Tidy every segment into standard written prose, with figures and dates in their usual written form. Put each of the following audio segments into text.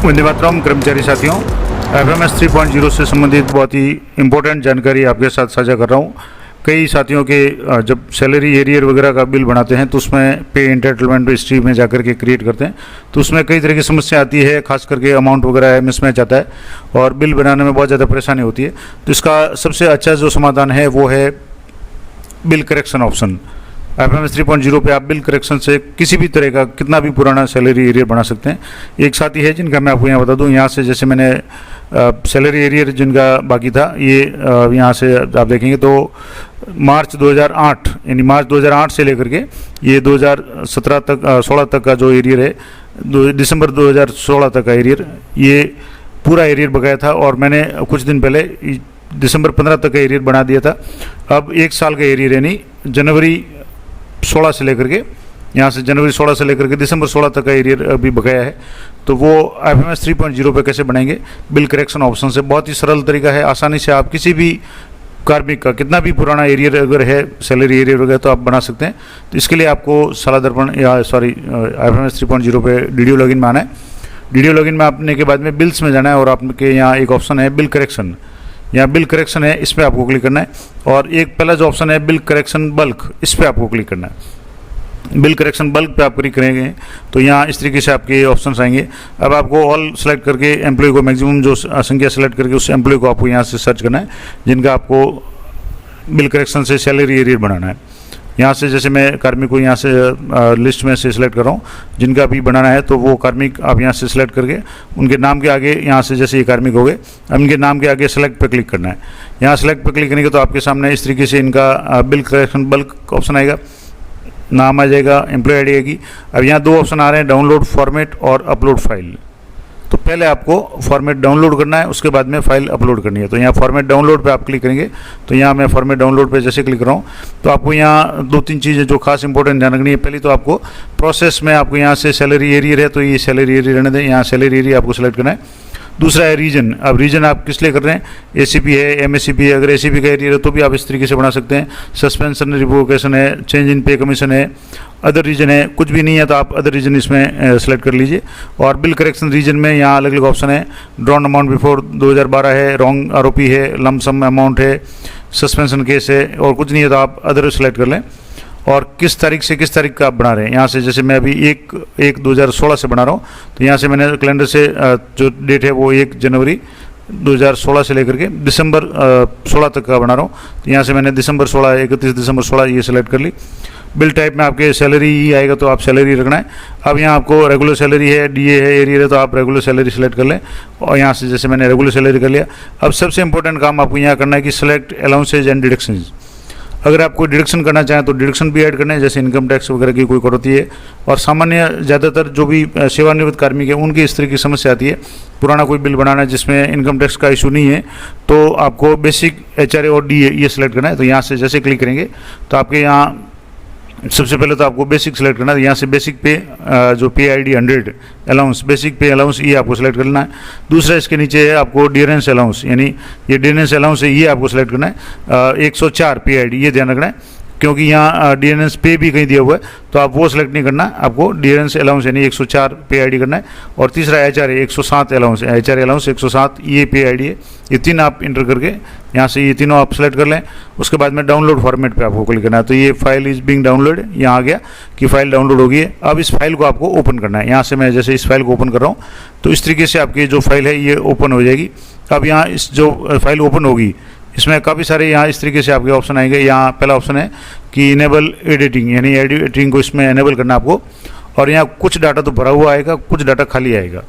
वंदे मातरम कर्मचारी साथियों, FMS 3.0 से संबंधित बहुत ही इम्पोर्टेंट जानकारी आपके साथ साझा कर रहा हूँ। कई साथियों के जब सैलरी एरियर वगैरह का बिल बनाते हैं तो उसमें पे एंटाइटलमेंट हिस्ट्री में जाकर के क्रिएट करते हैं तो उसमें कई तरह की समस्या आती है, खास करके अमाउंट वगैरह मिसमैच आता है और बिल बनाने में बहुत ज़्यादा परेशानी होती है। तो इसका सबसे अच्छा जो समाधान है वो है बिल करेक्शन ऑप्शन। FMS 3.0 पे आप बिल करेक्शन से किसी भी तरह का कितना भी पुराना सैलरी एरियर बना सकते हैं। एक साथी है जिनका मैं आपको यहाँ बता दूँ, यहाँ से जैसे मैंने सैलरी एरियर जिनका बाकी था ये यहाँ से आप देखेंगे तो मार्च 2008 यानी मार्च 2008 से लेकर के ये 2017 तक 16 तक का जो एरियर है, दिसंबर 2016 तक का एरियर, ये पूरा एरियर बकाया था और मैंने कुछ दिन पहले दिसंबर 15 तक का एरियर बना दिया था। अब एक साल का एरियर यानी जनवरी 16 से लेकर के यहाँ से जनवरी 16 से लेकर के दिसंबर 16 तक का एरियर अभी बकाया है, तो वो FMS 3.0 पे कैसे बनाएंगे बिल करेक्शन ऑप्शन से। बहुत ही सरल तरीका है, आसानी से आप किसी भी कार्मिक का कितना भी पुराना एरियर अगर है, सैलरी एरियर वगैरह, तो आप बना सकते हैं। तो इसके लिए आपको साला दर्पण या FMS 3.0 पे DDO लॉगिन में आना है। DDO लॉगिन में आने के बाद में बिल्स में जाना है और आपके यहाँ एक ऑप्शन है बिल करेक्शन, यहाँ बिल करेक्शन है, इस पर आपको क्लिक करना है। और एक पहला जो ऑप्शन है बिल करेक्शन बल्क, इस पर आपको क्लिक करना है। बिल करेक्शन बल्क पे आप क्लिक करेंगे तो यहाँ इस तरीके से आपके ऑप्शंस आएंगे। अब आपको ऑल सेलेक्ट करके एम्प्लॉय को मैक्सिमम जो संख्या सेलेक्ट करके उस एम्प्लॉय को आपको यहाँ से सर्च करना है जिनका आपको बिल करेक्शन से सैलरी एरियर बनाना है। यहाँ से जैसे मैं कार्मिक को यहाँ से लिस्ट में से सिलेक्ट कर रहा हूँ जिनका भी बनाना है, तो वो कार्मिक आप यहाँ से सिलेक्ट करके उनके नाम के आगे यहाँ से जैसे ये कार्मिक हो गए, अब इनके नाम के आगे सेलेक्ट पे क्लिक करना है। यहाँ सेलेक्ट पे क्लिक करने के तो आपके सामने इस तरीके से इनका बिल करेक्शन बल्क ऑप्शन आएगा, नाम आ जाएगा, एम्प्लॉय आईडी आएगी। अब यहाँ दो ऑप्शन आ रहे हैं, डाउनलोड फॉर्मेट और अपलोड फाइल। तो पहले आपको फॉर्मेट डाउनलोड करना है, उसके बाद में फाइल अपलोड करनी है। तो यहाँ फॉर्मेट डाउनलोड पे आप क्लिक करेंगे तो यहाँ मैं फॉर्मेट डाउनलोड पे जैसे क्लिक कर रहा हूँ तो आपको यहाँ दो तीन चीज़ें जो खास इंपॉर्टेंट ध्यान रखनी है। पहली तो आपको प्रोसेस में आपको यहाँ से सैलरी एरियर है तो ये सैलरी एरियर रहने दें, यहाँ सैलरी एरियर आपको सेलेक्ट करना है। दूसरा है रीजन। अब रीजन आप किस लिए कर रहे हैं, ACP है, MACP है। अगर ACP का एरियर है तो भी आप इस तरीके से बना सकते हैं। सस्पेंशन, रिवोकेशन है, चेंज इन पे कमीशन है, अदर रीजन है। कुछ भी नहीं है तो आप अदर रीजन इसमें सेलेक्ट कर लीजिए। और बिल करेक्शन रीजन में यहाँ अलग अलग ऑप्शन है, ड्रॉन अमाउंट बिफोर 2012 है, रॉन्ग आरोपी है, लमसम अमाउंट है, सस्पेंशन केस है, और कुछ नहीं है तो आप अदर सेलेक्ट कर लें। और किस तारीख से किस तारीख का आप बना रहे हैं, यहाँ से जैसे मैं अभी 1/1/2016 से बना रहा हूँ तो यहाँ से मैंने कैलेंडर से जो डेट है वो 1 जनवरी 2016 से लेकर के दिसंबर 16 तक का बना रहा हूँ। तो यहाँ से मैंने दिसंबर 16, 31 दिसंबर 16 ये सेलेक्ट कर ली। बिल टाइप में आपके सैलरी ही आएगा तो आप सैलरी रखना है। अब यहाँ आपको रेगुलर सैलरी है, DA है, एरियर है तो आप रेगुलर सैलरी सेलेक्ट कर लें और यहाँ से जैसे मैंने रेगुलर सैलरी कर लिया। अब सबसे इंपॉर्टेंट काम आपको यहाँ करना है कि सेलेक्ट अलाउंसेज एंड डिडक्शंस। अगर आप कोई डिडक्शन करना चाहें तो डिडक्शन भी ऐड करना है, जैसे इनकम टैक्स वगैरह की कोई कटौती है। और सामान्य ज़्यादातर जो भी सेवानिवृत्त कार्मिक है उनकी इस तरह की समस्या आती है, पुराना कोई बिल बनाना है जिसमें इनकम टैक्स का इशू नहीं है, तो आपको बेसिक HRA और DA ये सिलेक्ट करना है। तो यहाँ से जैसे क्लिक करेंगे तो आपके यहाँ सबसे पहले तो आपको बेसिक सेलेक्ट करना है। यहाँ से बेसिक पे जो PID 100 अलाउंस, बेसिक पे अलाउंस, ये आपको सेलेक्ट करना है। दूसरा इसके नीचे है आपको डियरेंस अलाउंस, यानी ये डियरेंस अलाउंस है, ये आपको सेलेक्ट करना है। 104 PID, ये ध्यान रखना है क्योंकि यहाँ डियरेंस पे भी कहीं दिया हुआ है तो आप वो सेलेक्ट नहीं करना, आपको डियरेंस अलाउंस यानी 104 PID करना है। और तीसरा HRA 107 अलाउंस, HRA अलाउंस 107 ये PID है। ये तीन आप इंटर करके यहाँ से ये तीनों आप सेलेक्ट कर लें। उसके बाद में डाउनलोड फॉर्मेट पे आपको क्लिक करना है। तो ये फाइल इज बिंग डाउनलोड, यहाँ आ गया कि फाइल डाउनलोड होगी। अब इस फाइल को आपको ओपन करना है। यहाँ से मैं जैसे इस फाइल को ओपन कर रहा हूँ तो इस तरीके से आपकी जो फाइल है ये ओपन हो जाएगी। अब यहाँ इस जो फाइल ओपन होगी इसमें काफ़ी सारे यहाँ इस तरीके से आपके ऑप्शन आएंगे। यहाँ पहला ऑप्शन है कि इनेबल एडिटिंग, यानी एडिटिंग को इसमें इनेबल करना है आपको। और यहाँ कुछ डाटा तो भरा हुआ आएगा, कुछ डाटा खाली आएगा।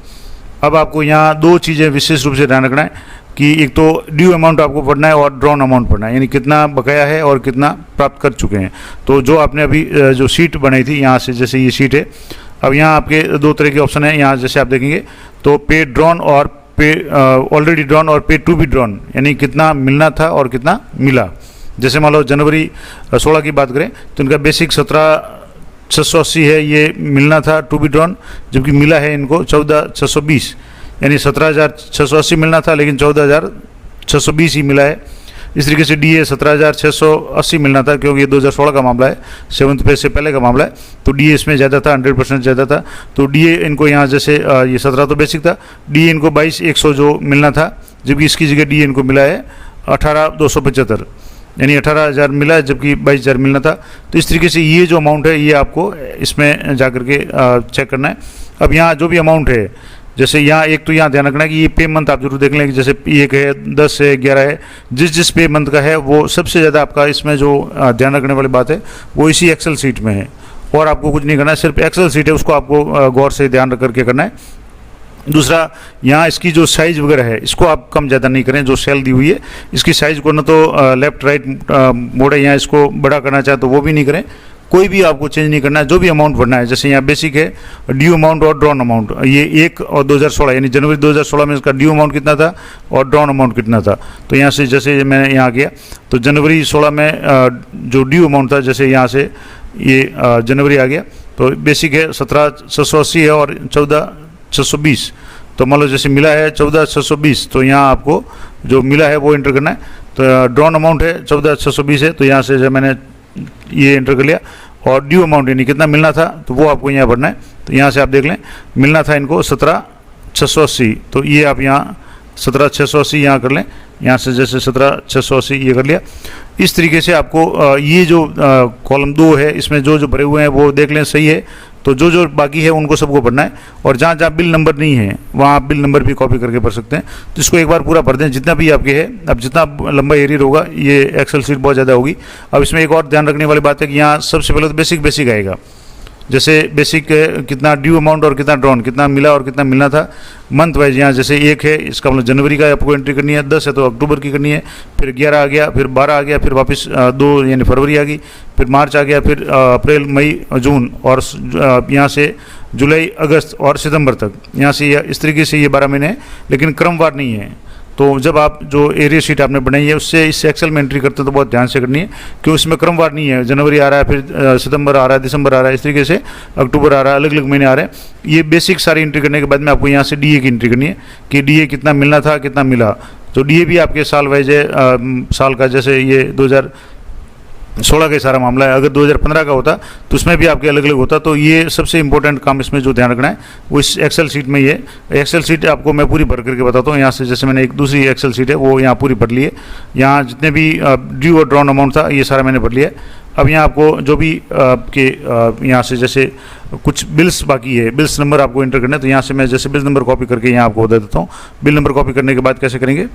अब आपको यहाँ दो चीज़ें विशेष रूप से ध्यान रखना है कि एक तो ड्यू अमाउंट आपको पढ़ना है और ड्रॉन अमाउंट पढ़ना है, यानी कितना बकाया है और कितना प्राप्त कर चुके हैं। तो जो आपने अभी जो शीट बनाई थी यहाँ से जैसे ये शीट है, अब यहाँ आपके दो तरह के ऑप्शन है। यहाँ जैसे आप देखेंगे तो पे ड्रॉन और पे ऑलरेडी ड्रॉन और पे टू बी ड्रॉन, यानी कितना मिलना था और कितना मिला। जैसे मान लो जनवरी 16 की बात करें तो इनका बेसिक 17,680 है, ये मिलना था टू बी ड्रॉन, जबकि मिला है इनको 14,620, यानी 17,680 मिलना था लेकिन 14,620 ही मिला है। इस तरीके से DA 17,680 मिलना था, क्योंकि ये 2016 का मामला है, 7th पे से पहले का मामला है, तो DA इसमें ज़्यादा था, 100% ज़्यादा था। तो DA इनको यहाँ जैसे ये 17 तो बेसिक था, DA इनको 22,100 जो मिलना था, जबकि इसकी जगह DA इनको मिला है 18,275, यानी 18,000 मिला है, जबकि 22,000 मिलना था। तो इस तरीके से ये जो अमाउंट है ये आपको इसमें जा कर के चेक करना है। अब यहाँ जो भी अमाउंट है, जैसे यहाँ एक तो यहाँ ध्यान रखना है कि ये पे मंथ आप जरूर देख लें कि जैसे 1 है, 10 है, 11 है, जिस पे मंथ का है वो सबसे ज़्यादा आपका इसमें जो ध्यान रखने वाली बात है वो इसी एक्सेल सीट में है, और आपको कुछ नहीं करना है, सिर्फ एक्सेल सीट है उसको आपको गौर से ध्यान रख करके करना है। दूसरा, यहाँ इसकी जो साइज़ वगैरह है इसको आप कम ज़्यादा नहीं करें, जो सेल दी हुई है इसकी साइज़ को न तो लेफ़्ट राइट मोड़ है, यहाँ इसको बड़ा करना चाहे तो वो भी नहीं करें, कोई भी आपको चेंज नहीं करना है। जो भी अमाउंट भरना है, जैसे यहाँ बेसिक है ड्यू अमाउंट और ड्रॉन अमाउंट, ये 1 और 2016 यानी जनवरी 2016 में इसका ड्यू अमाउंट कितना था और ड्रॉन अमाउंट कितना था। तो यहाँ से जैसे मैं यहाँ गया तो जनवरी 16 में जो ड्यू अमाउंट था, जैसे यहाँ से ये जनवरी आ गया तो बेसिक है 17,680 है और 14,620, तो मान लो जैसे मिला है 14,620, तो यहाँ आपको जो मिला है वो एंटर करना है। तो ड्रॉन अमाउंट है 14,620 है, तो यहाँ से जब मैंने ये एंटर कर लिया, और ड्यू अमाउंट यानी कितना मिलना था तो वो आपको यहाँ भरना है। तो यहाँ से आप देख लें मिलना था इनको 17,680, तो ये आप यहाँ 17,680 यहाँ कर लें, यहाँ से जैसे 17,680 ये कर लिया। इस तरीके से आपको ये जो कॉलम 2 है इसमें जो जो भरे हुए हैं वो देख लें सही है, तो जो जो बाकी है उनको सबको भरना है, और जहाँ जहाँ बिल नंबर नहीं है वहाँ आप बिल नंबर भी कॉपी करके भर सकते हैं। तो इसको एक बार पूरा भर दें जितना भी आपके है। अब जितना लंबा एरियर होगा ये एक्सेल सीट बहुत ज़्यादा होगी। अब इसमें एक और ध्यान रखने वाली बात है कि यहाँ सबसे पहले तो बेसिक आएगा, जैसे बेसिक कितना ड्यू अमाउंट और कितना ड्रॉन, कितना मिला और कितना मिलना था मंथ वाइज। यहाँ जैसे 1 है इसका मतलब जनवरी का आपको एंट्री करनी है, 10 है तो अक्टूबर की करनी है, फिर 11 आ गया, फिर 12 आ गया, फिर वापस 2 यानी फरवरी आ गई, फिर मार्च आ गया, फिर अप्रैल, मई, जून, और यहाँ से जुलाई, अगस्त और सितंबर तक। यहाँ से इस तरीके से ये 12 महीने हैं, लेकिन क्रमवार नहीं है। तो जब आप जो एरिया शीट आपने बनाई है उससे इस एक्सेल में एंट्री करते हैं तो बहुत ध्यान से करनी है, क्योंकि इसमें क्रमवार नहीं है, जनवरी आ रहा है, फिर सितंबर आ रहा है, दिसंबर आ रहा है, इस तरीके से अक्टूबर आ रहा है, अलग अलग महीने आ रहे हैं। ये बेसिक सारी एंट्री करने के बाद में आपको यहाँ से DA की एंट्री करनी है कि DA कितना मिलना था, कितना मिला। तो DA भी आपके साल वाइज है, साल का, जैसे ये 2016 का सारा मामला है। अगर 2015 का होता तो उसमें भी आपके अलग अलग होता। तो ये सबसे इंपॉर्टेंट काम इसमें जो ध्यान रखना है वो इस एक्सेल सीट में ही है। एक्सेल सीट आपको मैं पूरी भर करके बताता हूँ। यहाँ से जैसे मैंने एक दूसरी एक्सेल सीट है वो यहाँ पूरी भर ली है। यहाँ जितने भी ड्यू और ड्रॉन अमाउंट था ये सारा मैंने भर लिया है। अब यहाँ आपको जो भी आपके यहाँ से जैसे कुछ बिल्स बाकी है, बिल्स नंबर आपको एंटर करना है। तो यहाँ से मैं जैसे बिल नंबर कॉपी करके यहाँ आपको बता देता हूँ। बिल नंबर कॉपी करने के बाद कैसे करेंगे,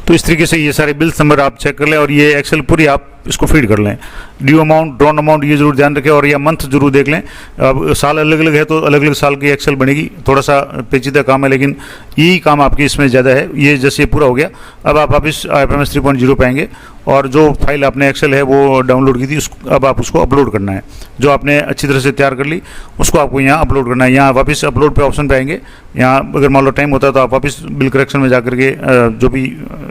तो इस तरीके से ये सारे बिल्स नंबर आप चेक कर लें और ये एक्सेल पूरी आप इसको फीड कर लें। ड्यू अमाउंट, ड्रॉन अमाउंट ये जरूर ध्यान रखें और यह मंथ जरूर देख लें। अब साल अलग अलग है तो अलग अलग साल की एक्सेल बनेगी। थोड़ा सा पेचीदा काम है लेकिन यही काम आपके इसमें ज़्यादा है। ये जैसे पूरा हो गया, अब आप वापस IFRS 3.0 पे आएंगे और जो फाइल आपने एक्सेल है वो डाउनलोड की थी अब आप उसको अपलोड करना है। जो आपने अच्छी तरह से तैयार कर ली उसको आपको यहाँ अपलोड करना है। यहाँ वापस अपलोड पे ऑप्शन पे आएंगे। यहाँ अगर मान लो टाइम होता है तो आप वापस बिल करेक्शन में जाकर के जो भी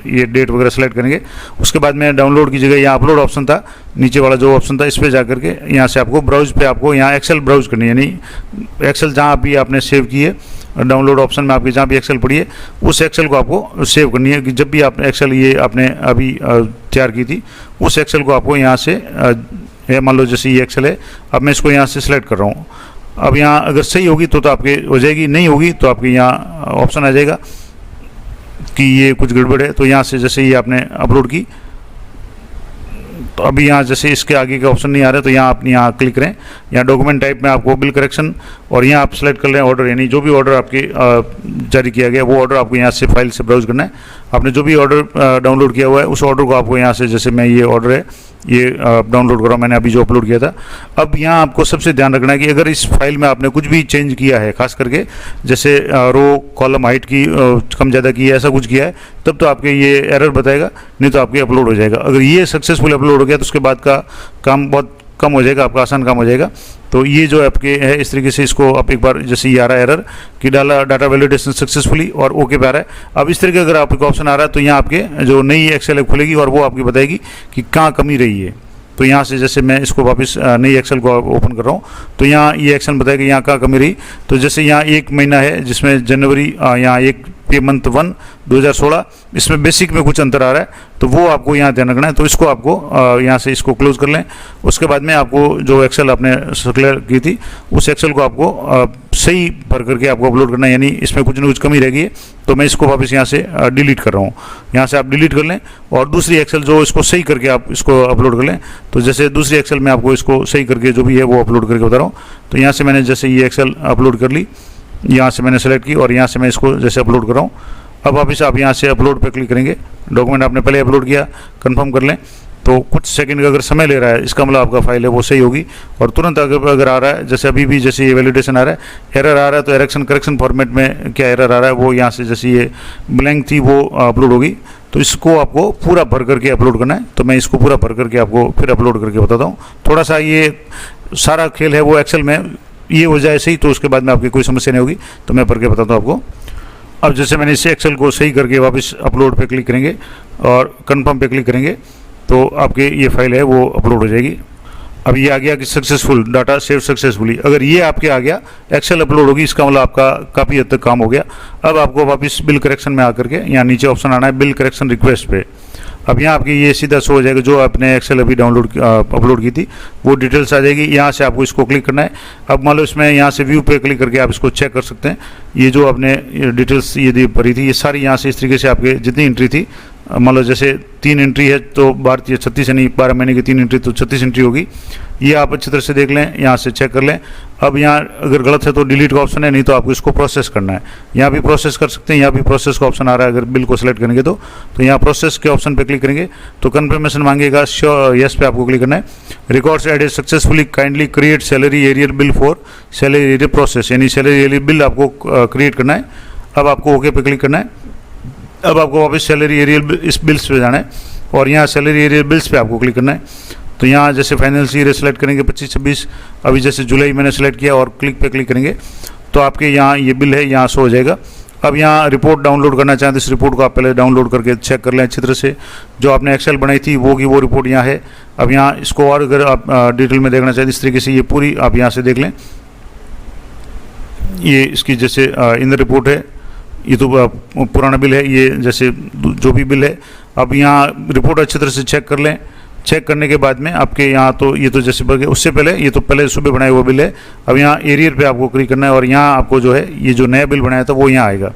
ये डेट वगैरह सेलेक्ट करेंगे। उसके बाद में डाउनलोड की जगह यहाँ अपलोड ऑप्शन था, नीचे वाला जो ऑप्शन था इस पर जाकर के यहाँ से आपको ब्राउज पे आपको यहाँ एक्सेल ब्राउज करनी है। यानी एक्सेल जहाँ भी आपने सेव की है डाउनलोड ऑप्शन में आपकी जहाँ भी एक्सेल पड़ी है उस एक्सेल को आपको सेव करनी है। कि जब भी आप एक्सेल ये आपने अभी तैयार की थी उस एक्सेल को आपको यहाँ से मान लो जैसे ये एक्सेल है, अब मैं इसको यहाँ से सिलेक्ट कर रहा हूँ। अब यहाँ अगर सही होगी तो आपके हो जाएगी, नहीं होगी तो आपके यहाँ ऑप्शन आ जाएगा कि ये कुछ गड़बड़ है। तो यहाँ से जैसे ये आपने अपलोड की तो अभी यहाँ जैसे इसके आगे का ऑप्शन नहीं आ रहा है तो यहाँ आप यहाँ क्लिक करें। यहाँ डॉक्यूमेंट टाइप में आपको बिल करेक्शन और यहाँ आप सेलेक्ट कर लें ऑर्डर, यानी जो भी ऑर्डर आपके जारी किया गया वो ऑर्डर आपको यहाँ से फाइल से ब्राउज करना है। आपने जो भी ऑर्डर डाउनलोड किया हुआ है उस ऑर्डर को आपको यहाँ से, जैसे मैं ये ऑर्डर है ये डाउनलोड कर रहा हूँ, मैंने अभी जो अपलोड किया था। अब यहाँ आपको सबसे ध्यान रखना है कि अगर इस फाइल में आपने कुछ भी चेंज किया है, खास करके जैसे रो कॉलम हाइट की कम ज़्यादा की है, ऐसा कुछ किया है तब तो आपके ये एरर बताएगा, नहीं तो आपके अपलोड हो जाएगा। अगर ये सक्सेसफुल अपलोड हो गया तो उसके बाद का काम बहुत कम हो जाएगा, आपका आसान काम हो जाएगा। तो ये जो आपके है इस तरीके से इसको आप एक बार जैसे ये आ रहा है एरर कि डाला डाटा वैलिडेशन सक्सेसफुली और ओके पे आ रहा है। अब इस तरीके अगर आपको ऑप्शन आ रहा है तो यहाँ आपके जो नई एक्सेल खुलेगी और वो आपकी बताएगी कि कहाँ कमी रही है। तो यहाँ से जैसे मैं इसको वापस नई एक्सेल को ओपन कर रहा हूँ तो यहाँ ये एक्सेल बताएगा यहाँ कहाँ कमी रही। तो जैसे यहाँ 1 महीना है जिसमें जनवरी, यहाँ 1 पे मंथ 1 2016, इसमें बेसिक में कुछ अंतर आ रहा है तो वो आपको यहाँ ध्यान रखना है। तो इसको आपको यहाँ से इसको क्लोज कर लें। उसके बाद में आपको जो एक्सेल आपने सर्कुलर की थी उस एक्सेल को आपको सही भर करके आपको अपलोड करना है, यानी इसमें कुछ ना कुछ कमी रह गई है तो मैं इसको वापस यहाँ से डिलीट कर रहा हूँ। यहाँ से आप डिलीट कर लें और दूसरी एक्सेल जो इसको सही करके आप इसको अपलोड कर लें। तो जैसे दूसरी एक्सेल में आपको इसको सही करके जो भी है वो अपलोड करके बता रहा हूँ। तो यहाँ से मैंने जैसे ये एक्सेल अपलोड कर ली, यहाँ से मैंने सेलेक्ट की और यहाँ से मैं इसको जैसे अपलोड कर रहा हूँ। अब वापस आप यहाँ से अपलोड पे क्लिक करेंगे। डॉक्यूमेंट आपने पहले अपलोड किया, कंफर्म कर लें। तो कुछ सेकंड का अगर समय ले रहा है इसका मतलब आपका फाइल है वो सही होगी। और तुरंत अगर आ रहा है, जैसे अभी भी जैसे ये वैलिडेशन आ रहा है, एरर आ रहा है, तो एरेक्शन करेक्शन फॉर्मेट में क्या एरर आ रहा है वो यहाँ से जैसे ये ब्लैंक थी वो अपलोड होगी। तो इसको आपको पूरा भर करके अपलोड करना है। तो मैं इसको पूरा भर करके आपको फिर अपलोड करके बताता हूँ। थोड़ा सा ये सारा खेल है वो एक्सेल में ये हो जाए सही तो उसके बाद में आपकी कोई समस्या नहीं होगी। तो मैं भर के बताता हूँ आपको। अब जैसे मैंने इसे एक्सेल को सही करके वापस अपलोड पे क्लिक करेंगे और कंफर्म पे क्लिक करेंगे तो आपके ये फाइल है वो अपलोड हो जाएगी। अब ये आ गया कि सक्सेसफुल डाटा सेव सक्सेसफुली। अगर ये आपके आ गया एक्सेल अपलोड होगी, इसका मतलब आपका काफ़ी हद तक काम हो गया। अब आपको वापस बिल करेक्शन में आकर के यहाँ नीचे ऑप्शन आना है बिल करेक्शन रिक्वेस्ट पे। अब यहाँ आपकी ये सीधा शो हो जाएगा जो आपने एक्सेल अभी अपलोड की थी वो डिटेल्स आ जाएगी। यहाँ से आपको इसको क्लिक करना है। अब मान लो इसमें यहाँ से व्यू पे क्लिक करके आप इसको चेक कर सकते हैं। ये जो आपने डिटेल्स ये भरी थी ये सारी यहाँ से इस तरीके से आपके जितनी एंट्री थी, मान लो जैसे 3 एंट्री है तो 36 यानी 12 महीने की 3 एंट्री तो 36 एंट्री होगी। ये आप अच्छी तरह से देख लें, यहाँ से चेक कर लें। अब यहाँ अगर गलत है तो डिलीट का ऑप्शन है, नहीं तो आपको इसको प्रोसेस करना है। यहाँ भी प्रोसेस कर सकते हैं, यहाँ भी प्रोसेस का ऑप्शन आ रहा है अगर बिल को सिलेक्ट करेंगे तो यहाँ प्रोसेस के ऑप्शन पे क्लिक करेंगे तो कन्फर्मेशन मांगेगा, श्योर यस पे आपको क्लिक करना है। Records added successfully, kindly create salary arrear bill for salary arrear process, यानी सैलरी एरियर बिल आपको क्रिएट करना है। अब आपको ओके पे क्लिक करना है। अब आपको वापस सैलरी एरियर इस बिल्स पे जाना है और यहाँ सैलरी एरियर बिल्स पे आपको क्लिक करना है। तो यहाँ जैसे फाइनेंशियल ईयर सेलेक्ट करेंगे 25-26, अभी जैसे जुलाई मैंने सेलेक्ट किया और क्लिक पे क्लिक करेंगे तो आपके यहाँ ये बिल है यहाँ शो हो जाएगा। अब यहाँ रिपोर्ट डाउनलोड करना चाहते हैं तो इस रिपोर्ट को आप पहले डाउनलोड करके चेक कर लें अच्छी तरह से। जो आपने एक्सेल बनाई थी वो की वो रिपोर्ट यहाँ है। अब यहाँ इसको और अगर आप डिटेल में देखना चाहते हैं इस तरीके से ये पूरी आप यहाँ से देख लें। ये इसकी जैसे इन रिपोर्ट है, ये तो पुराना बिल है, ये जैसे जो भी बिल है। अब यहाँ रिपोर्ट अच्छी तरह से चेक कर लें। चेक करने के बाद में आपके यहाँ तो ये तो जैसे उससे पहले ये तो पहले सुबह बनाया हुआ बिल है। अब यहाँ एरियर पे आपको क्लिक करना है और यहाँ आपको जो है ये जो नया बिल बनाया था वो यहाँ आएगा।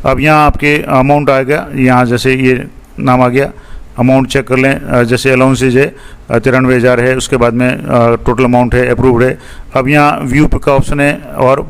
अब यहाँ आपके अमाउंट आ गया, यहाँ जैसे ये नाम आ गया, अमाउंट चेक कर लें। जैसे अलाउंसेज है 93,000 है, उसके बाद में टोटल अमाउंट है, अप्रूव्ड है। अब यहाँ व्यू का ऑप्शन है और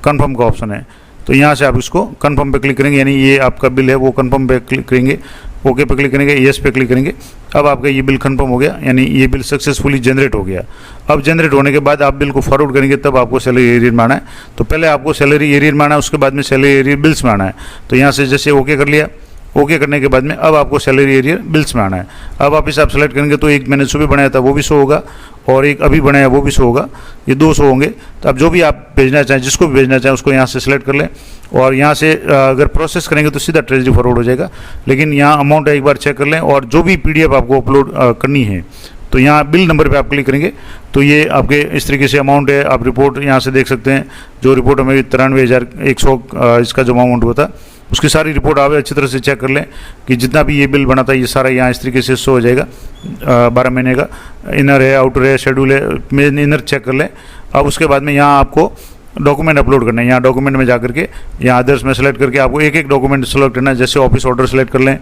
कन्फर्म का ऑप्शन है। तो यहाँ से आप इसको कंफर्म पे क्लिक करेंगे, यानी ये आपका बिल है वो कंफर्म पे क्लिक करेंगे, ओके पे क्लिक करेंगे, येस पे क्लिक करेंगे। अब आपका ये बिल कंफर्म हो गया, यानी ये बिल सक्सेसफुली जनरेट हो गया। अब जनरेट होने के बाद आप बिल को फॉरवर्ड करेंगे तब आपको सैलरी एरियर में आना है। तो पहले आपको सैलरी एरियर में आना है, उसके बाद में सैलरी एरियर बिल्स में आना है। तो यहाँ से जैसे ओके कर लिया, ओके करने के बाद में अब आपको सैलरी एरियर बिल्स में आना है। अब वापस आप सेलेक्ट करेंगे तो एक मैंने सुबह बनाया था वो भी शो होगा और एक अभी बनाया वो भी शो होगा, ये 2 शो होंगे। तो आप जो भी आप भेजना चाहें, जिसको भी भेजना चाहें उसको यहाँ से सेलेक्ट कर लें और यहाँ से अगर प्रोसेस करेंगे तो सीधा ट्रेजरी फॉरवर्ड हो जाएगा। लेकिन यहाँ अमाउंट एक बार चेक कर लें और जो भी PDF आपको अपलोड करनी है तो यहाँ बिल नंबर पे आप क्लिक करेंगे तो ये आपके इस तरीके से अमाउंट है। आप रिपोर्ट यहाँ से देख सकते हैं, जो रिपोर्ट हमें 93,100 इसका जो अमाउंट हुआ था उसकी सारी रिपोर्ट आप अच्छी तरह से चेक कर लें कि जितना भी ये बिल बना था ये सारा यहाँ इस तरीके से शो हो जाएगा। 12 महीने का इनर है, आउटर है, शेड्यूल है, मेन इनर चेक कर लें। अब उसके बाद में यहाँ आपको डॉक्यूमेंट अपलोड करना है। यहाँ डॉक्यूमेंट में जाकर के यहाँ अदर्स में सेलेक्ट करके आपको एक डॉक्यूमेंट सेलेक्ट करना है। जैसे ऑफिस ऑर्डर सेलेक्ट कर लें,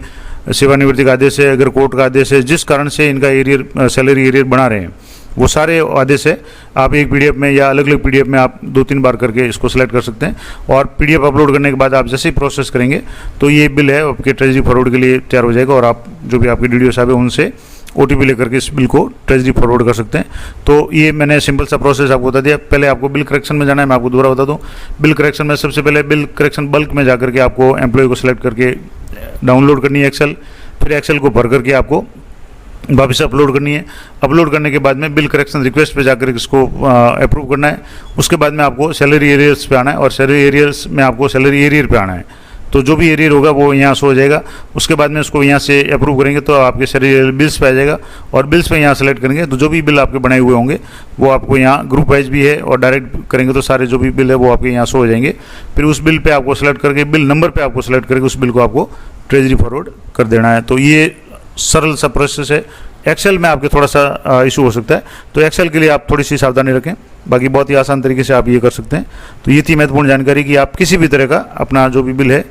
सेवानिवृत्ति का आदेश है, अगर कोर्ट का आदेश है, जिस कारण से इनका एरियर सैलरी एरियर बना रहे हैं वो सारे आदेश है। आप एक PDF में या अलग अलग PDF में आप 2-3 बार करके इसको सेलेक्ट कर सकते हैं और PDF अपलोड करने के बाद आप जैसे ही प्रोसेस करेंगे तो ये बिल है आपके ट्रेजरी फॉरवर्ड के लिए तैयार हो जाएगा और आप जो भी आपके DDO साहब है उनसे OTP लेकर के इस बिल को ट्रेजरी फॉरवर्ड कर सकते हैं। तो ये मैंने सिंपल सा प्रोसेस आपको बता दिया। पहले आपको बिल करेक्शन में जाना है, मैं आपको दोबारा बता दूं। बिल करेक्शन में सबसे पहले बिल करेक्शन बल्क में जाकर के आपको एम्प्लॉय को सिलेक्ट करके डाउनलोड करनी है एक्सेल, फिर एक्सेल को भर करके आपको वापस अपलोड करनी है। अपलोड करने के बाद में बिल करेक्शन रिक्वेस्ट पे जाकर इसको अप्रूव करना है। उसके बाद में आपको सैलरी एरियर्स पे आना है और सैलरी एरियर्स में आपको सैलरी एरियर पे आना है। तो जो भी एरियर होगा वो यहाँ शो हो जाएगा। उसके बाद में उसको यहाँ से अप्रूव करेंगे तो आपके सैलरी बिल्स पे आ जाएगा, और बिल्स पे यहाँ सेलेक्ट करेंगे तो जो भी बिल आपके बनाए हुए होंगे वो आपको यहाँ ग्रुप वाइज भी है, और डायरेक्ट करेंगे तो सारे जो भी बिल है वो आपके यहाँ शो हो जाएंगे। फिर उस बिल पे आपको सेलेक्ट करके बिल नंबर पे आपको सेलेक्ट करके उस बिल को आपको ट्रेजरी फॉरवर्ड कर देना है। तो ये सरल सा प्रोसेस है। एक्सेल में आपके थोड़ा सा इशू हो सकता है, तो एक्सेल के लिए आप थोड़ी सी सावधानी रखें, बाकी बहुत ही आसान तरीके से आप ये कर सकते हैं। तो ये थी महत्वपूर्ण जानकारी कि आप किसी भी तरह का अपना जो भी बिल है,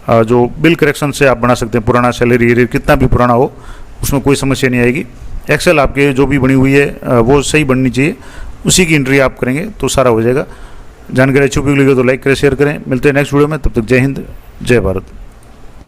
जो बिल करेक्शन से आप बना सकते हैं, पुराना सैलरी एरियर कितना भी पुराना हो उसमें कोई समस्या नहीं आएगी। एक्सेल आपके जो भी बनी हुई है वो सही बननी चाहिए, उसी की एंट्री आप करेंगे तो सारा हो जाएगा। जानकारी अच्छी उपयोगी लगी तो लाइक करें, शेयर करें। मिलते हैं नेक्स्ट वीडियो में, तब तक जय हिंद, जय भारत।